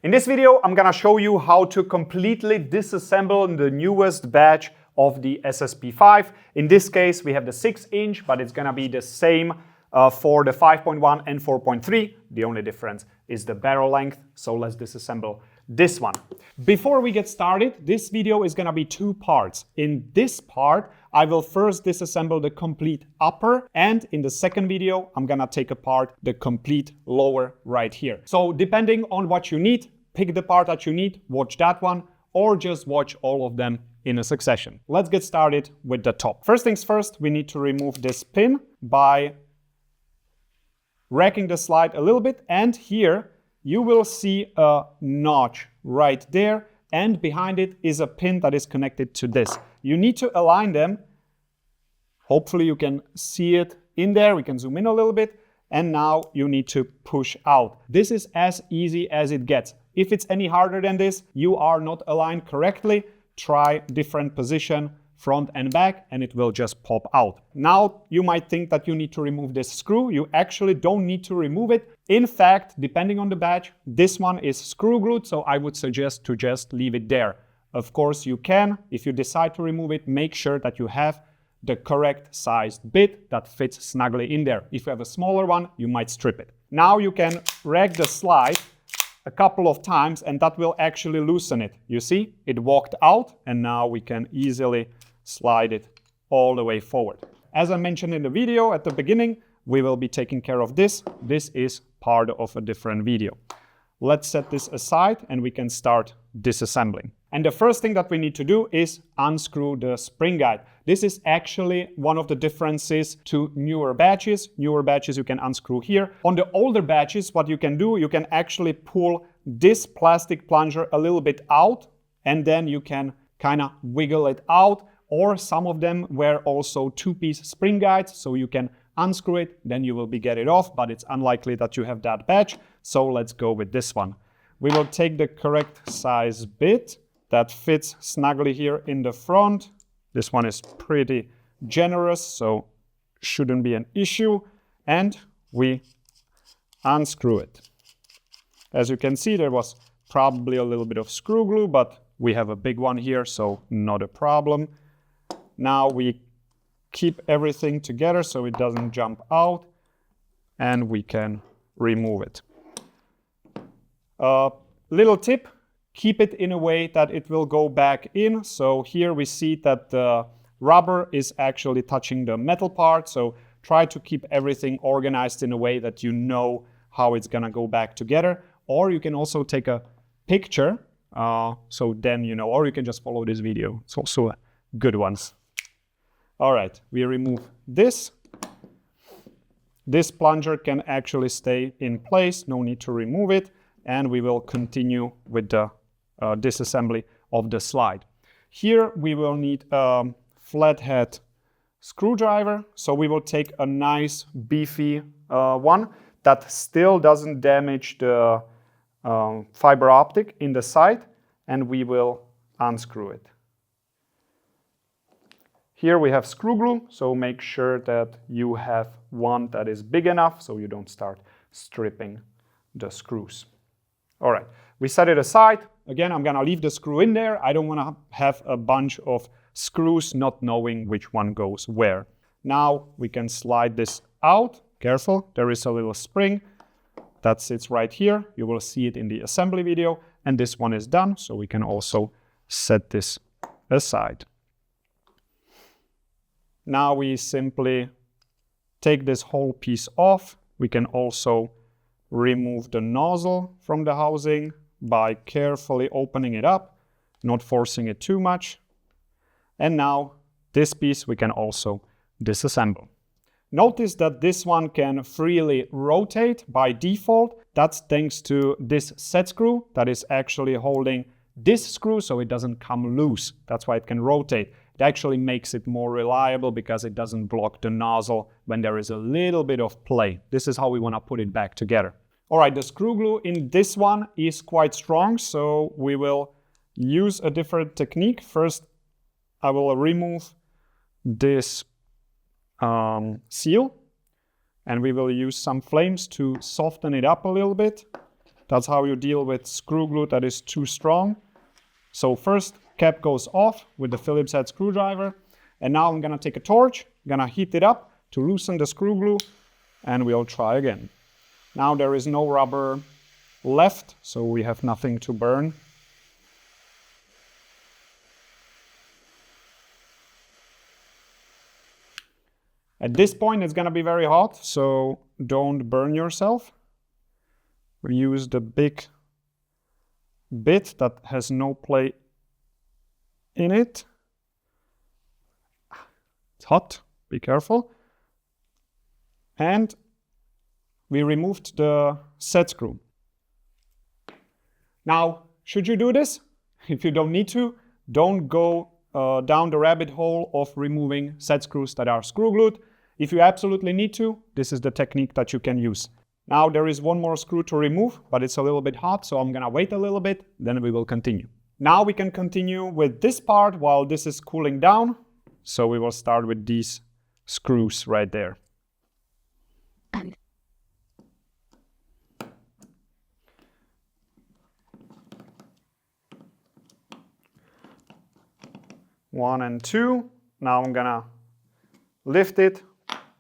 In this video, I'm gonna show you how to completely disassemble the newest batch of the SSP5. In this case, we have the 6-inch, but it's gonna be the same for the 5.1 and 4.3. The only difference is the barrel length, so let's disassemble this one. Before we get started, this video is gonna be two parts. In this part, I will first disassemble the complete upper, and in the second video, I'm gonna take apart the complete lower right here. So depending on what you need, pick the part that you need, watch that one, or just watch all of them in a succession. Let's get started with the top. First things first, we need to remove this pin by racking the slide a little bit, and here you will see a notch right there, and behind it is a pin that is connected to this. You need to align them. Hopefully you can see it in there. We can zoom in a little bit, and now you need to push out. This is as easy as it gets. If it's any harder than this, you are not aligned correctly. Try different position, front and back, and it will just pop out. Now you might think that you need to remove this screw. You actually don't need to remove it. In fact, depending on the batch, this one is screw glued, so I would suggest to just leave it there. Of course you can. If you decide to remove it, make sure that you have the correct sized bit that fits snugly in there. If you have a smaller one, you might strip it. Now you can rack the slide a couple of times, and that will actually loosen it. You see, it walked out, and now we can easily slide it all the way forward. As I mentioned in the video at the beginning, we will be taking care of this. This is part of a different video. Let's set this aside and we can start disassembling. And the first thing that we need to do is unscrew the spring guide. This is actually one of the differences to newer batches. Newer batches you can unscrew here. On the older batches, what you can do, you can actually pull this plastic plunger a little bit out, and then you can kind of wiggle it out. Or some of them were also two-piece spring guides, so you can unscrew it, then you will get it off, but it's unlikely that you have that batch. So let's go with this one. We will take the correct size bit that fits snugly here in the front. This one is pretty generous, so shouldn't be an issue. And we unscrew it. As you can see, there was probably a little bit of screw glue, but we have a big one here, so not a problem. Now we keep everything together so it doesn't jump out, and we can remove it. Little tip, keep it in a way that it will go back in. So here we see that the rubber is actually touching the metal part, so try to keep everything organized in a way that you know how it's gonna go back together. Or you can also take a picture, so then you know, or you can just follow this video. It's also a good ones. All right, we remove this. This plunger can actually stay in place, no need to remove it, and we will continue with the disassembly of the slide. Here we will need a flathead screwdriver, so we will take a nice beefy one that still doesn't damage the fiber optic in the side, and we will unscrew it. Here we have screw glue, so make sure that you have one that is big enough so you don't start stripping the screws. All right, we set it aside. Again, I'm gonna leave the screw in there. I don't wanna have a bunch of screws not knowing which one goes where. Now we can slide this out. Careful, there is a little spring that sits right here. You will see it in the assembly video, and this one is done, so we can also set this aside. Now we simply take this whole piece off. We can also remove the nozzle from the housing by carefully opening it up, not forcing it too much. And now this piece we can also disassemble. Notice that this one can freely rotate by default. That's thanks to this set screw that is actually holding this screw so it doesn't come loose. That's why it can rotate. It actually makes it more reliable because it doesn't block the nozzle when there is a little bit of play. This is how we want to put it back together. All right, the screw glue in this one is quite strong, so we will use a different technique. First, I will remove this seal, and we will use some flames to soften it up a little bit. That's how you deal with screw glue that is too strong. So first, cap goes off with the Phillips head screwdriver. And now I'm gonna take a torch, gonna heat it up to loosen the screw glue, and we'll try again. Now there is no rubber left, so we have nothing to burn. At this point, it's gonna be very hot, so don't burn yourself. We use the big bit that has no plate in it. It's hot, be careful. And we removed the set screw. Now, should you do this? If you don't need to, don't go down the rabbit hole of removing set screws that are screw glued. If you absolutely need to, this is the technique that you can use. Now there is one more screw to remove, but it's a little bit hot, so I'm gonna wait a little bit, then we will continue. Now we can continue with this part while this is cooling down. So we will start with these screws right there. One and two. Now I'm gonna lift it,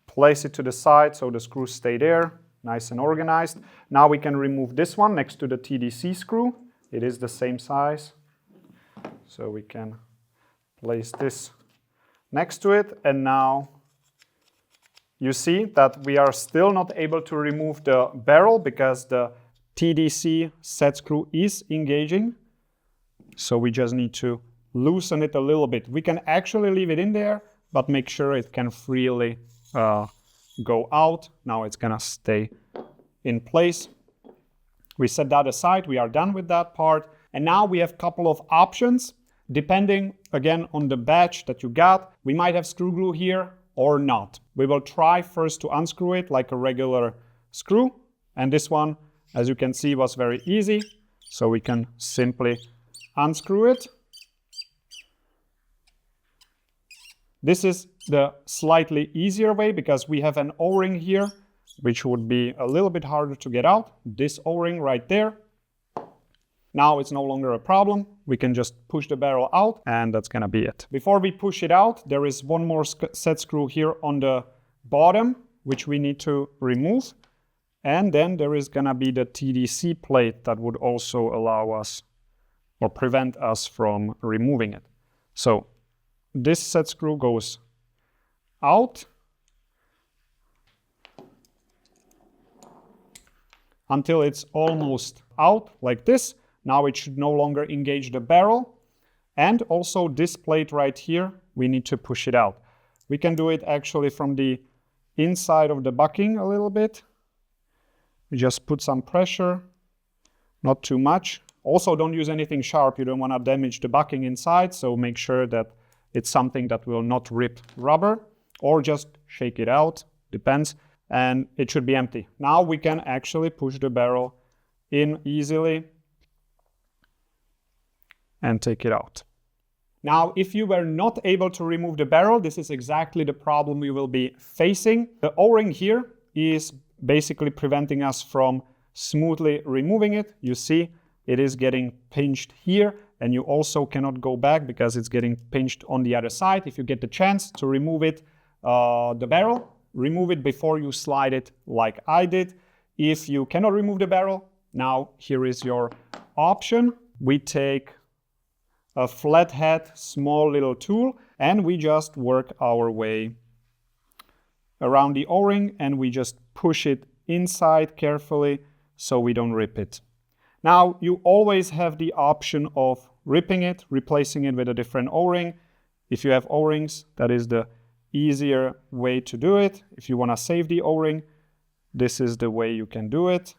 place it to the side so the screws stay there, nice and organized. Now we can remove this one next to the TDC screw. It is the same size. So we can place this next to it. And now you see that we are still not able to remove the barrel because the TDC set screw is engaging. So we just need to loosen it a little bit. We can actually leave it in there, but make sure it can freely go out. Now it's gonna stay in place. We set that aside, we are done with that part. And now we have a couple of options. Depending, again, on the batch that you got, we might have screw glue here or not. We will try first to unscrew it like a regular screw. And this one, as you can see, was very easy. So we can simply unscrew it. This is the slightly easier way because we have an O-ring here, which would be a little bit harder to get out. This O-ring right there. Now it's no longer a problem. We can just push the barrel out and that's gonna be it. Before we push it out, there is one more set screw here on the bottom, which we need to remove. And then there is gonna be the TDC plate that would also allow us or prevent us from removing it. So this set screw goes out until it's almost out like this. Now it should no longer engage the barrel. And also this plate right here, we need to push it out. We can do it actually from the inside of the bucking a little bit. We just put some pressure, not too much. Also don't use anything sharp, you don't want to damage the bucking inside, so make sure that it's something that will not rip rubber, or just shake it out, depends, and it should be empty. Now we can actually push the barrel in easily and take it out. Now, if you were not able to remove the barrel, this is exactly the problem we will be facing. The O-ring here is basically preventing us from smoothly removing it. You see, it is getting pinched here, and you also cannot go back because it's getting pinched on the other side. If you get the chance to remove it, the barrel, remove it before you slide it like I did. If you cannot remove the barrel, now here is your option. We take a flathead, small little tool, and we just work our way around the O-ring and we just push it inside carefully so we don't rip it. Now, you always have the option of ripping it, replacing it with a different O-ring. If you have O-rings, that is the easier way to do it. If you want to save the O-ring, this is the way you can do it.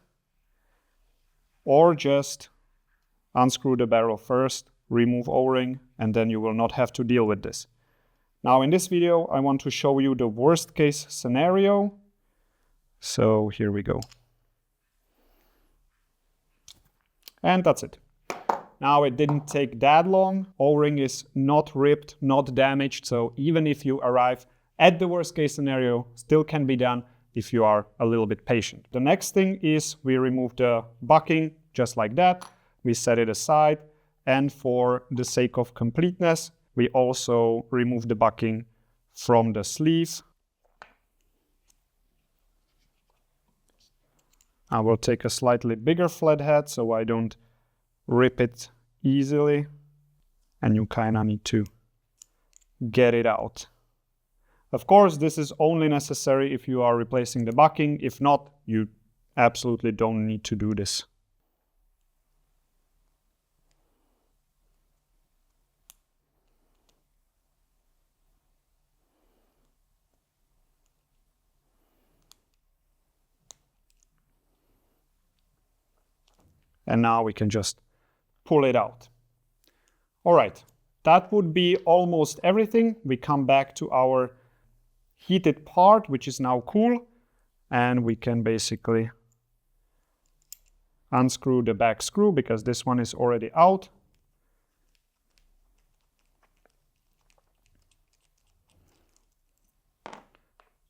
Or just unscrew the barrel first, remove O-ring, and then you will not have to deal with this. Now in this video, I want to show you the worst case scenario. So here we go. And that's it. Now it didn't take that long. O-ring is not ripped, not damaged. So even if you arrive at the worst case scenario, still can be done if you are a little bit patient. The next thing is we remove the bucking just like that. We set it aside, and for the sake of completeness, we also remove the bucking from the sleeve. I will take a slightly bigger flathead so I don't rip it easily, and you kind of need to get it out. Of course, this is only necessary if you are replacing the bucking. If not, you absolutely don't need to do this. And now we can just pull it out. All right, that would be almost everything. We come back to our heated part, which is now cool, and we can basically unscrew the back screw because this one is already out.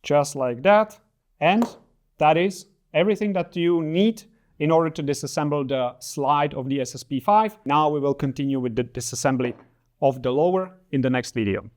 Just like that. And that is everything that you need in order to disassemble the slide of the SSP5. Now we will continue with the disassembly of the lower in the next video.